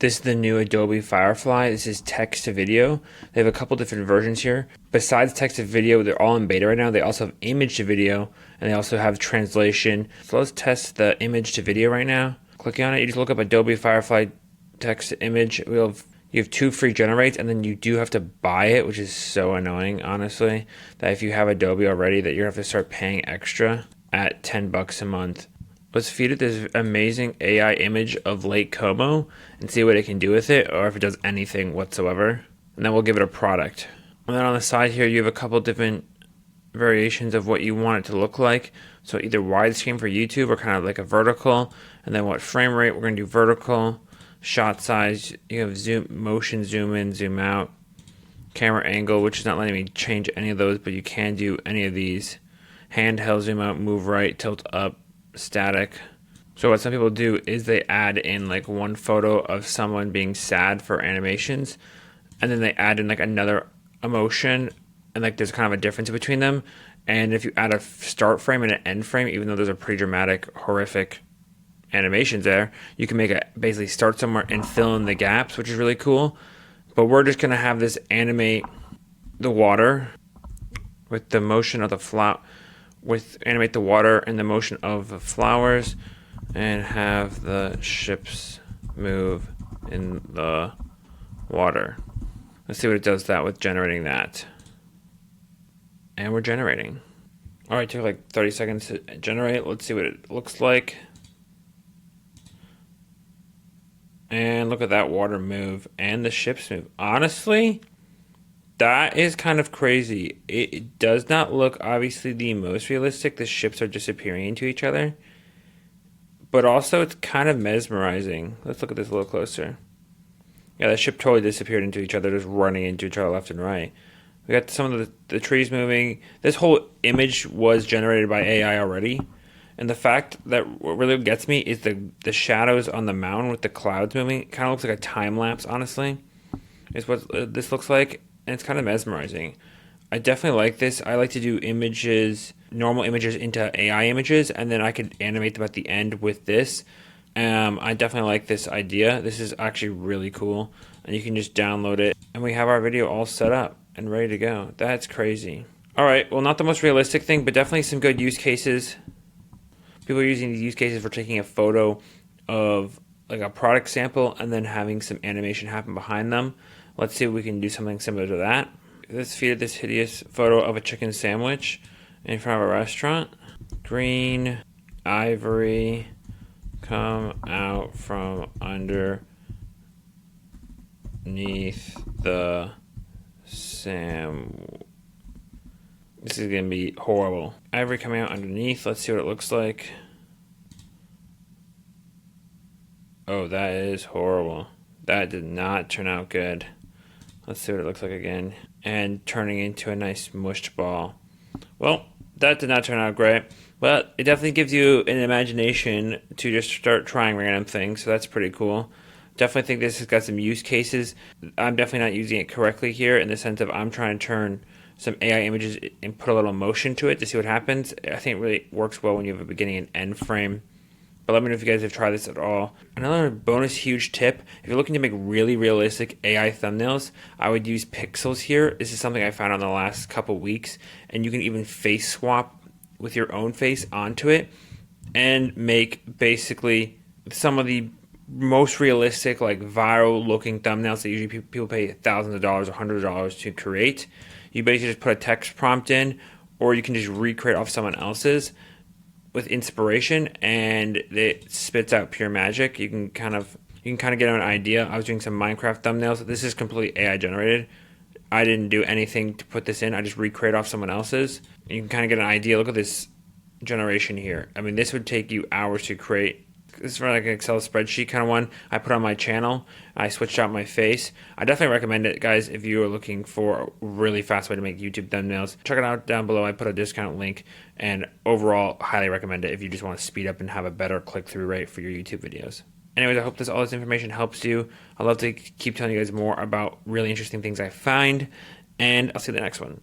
This is the new Adobe Firefly. This is text to video. They have a couple different versions here. Besides text to video, they're all in beta right now. They also have image to video, and they also have translation. So let's test the image to video right now. Clicking on it, you just look up Adobe Firefly text to image. You have 2 free generates, and then you do have to buy it, which is so annoying, honestly, that if you have Adobe already, that you're gonna have to start paying extra at $10 a month. Let's feed it this amazing AI image of Lake Como and see what it can do with it, or if it does anything whatsoever. And then we'll give it a product. And then on the side here, you have a couple different variations of what you want it to look like. So either widescreen for YouTube or kind of like a vertical. And then what frame rate, we're gonna do vertical. Shot size, you have zoom, motion, zoom in, zoom out. Camera angle, which is not letting me change any of those, but you can do any of these. Handheld, zoom out, move right, tilt up. Static. So what some people do is they add in like one photo of someone being sad for animations, and then they add in like another emotion, and like there's kind of a difference between them. And if you add a start frame and an end frame, even though those are pretty dramatic, horrific animations there, you can make it basically start somewhere and fill in the gaps, which is really cool. But we're just gonna have this animate the water with the motion of the flower, animate the water and the motion of the flowers, and have the ships move in the water. Let's see what it does that with generating that. And we're generating. All right, took like 30 seconds to generate. Let's see what it looks like. And look at that water move and the ships move. Honestly, that is kind of crazy. It does not look obviously the most realistic. The ships are disappearing into each other. But also it's kind of mesmerizing. Let's look at this a little closer. Yeah, the ship totally disappeared into each other, just running into each other left and right. We got some of the trees moving. This whole image was generated by AI already. And the fact that what really gets me is the shadows on the mountain with the clouds moving. It kind of looks like a time lapse, honestly. Is what this looks like. And it's kind of mesmerizing. I definitely like this. I like to do images, normal images into AI images, and then I could animate them at the end with this. I definitely like this idea. This is actually really cool. And you can just download it. And we have our video all set up and ready to go. That's crazy. All right, well, not the most realistic thing, but definitely some good use cases. People are using these use cases for taking a photo of like a product sample and then having some animation happen behind them. Let's see if we can do something similar to that. Let's feed this hideous photo of a chicken sandwich in front of a restaurant. Green, ivory, come out from underneath the This is going to be horrible. Ivory coming out underneath. Let's see what it looks like. Oh, that is horrible. That did not turn out good. Let's see what it looks like again. And turning into a nice mushed ball. Well, that did not turn out great. But it definitely gives you an imagination to just start trying random things. So that's pretty cool. Definitely think this has got some use cases. I'm definitely not using it correctly here in the sense of I'm trying to turn some AI images and put a little motion to it to see what happens. I think it really works well when you have a beginning and end frame. But let me know if you guys have tried this at all. Another bonus huge tip, if you're looking to make really realistic AI thumbnails, I would use pixels here. This is something I found on the last couple weeks. And you can even face swap with your own face onto it and make basically some of the most realistic, like viral looking thumbnails that usually people pay thousands of dollars or hundreds of dollars to create. You basically just put a text prompt in, or you can just recreate off someone else's with inspiration, and it spits out pure magic. You can kind of get an idea. I was doing some Minecraft thumbnails. This is completely AI generated. I didn't do anything to put this in. I just recreate off someone else's. You can kind of get an idea. Look at this generation here. I mean, this would take you hours to create. This is for like an Excel spreadsheet kind of one I put on my channel. I switched out my face. I definitely recommend it, guys, if you are looking for a really fast way to make YouTube thumbnails. Check it out down below. I put a discount link, and overall, highly recommend it if you just want to speed up and have a better click-through rate for your YouTube videos. Anyways, I hope all this information helps you. I'd love to keep telling you guys more about really interesting things I find, and I'll see you in the next one.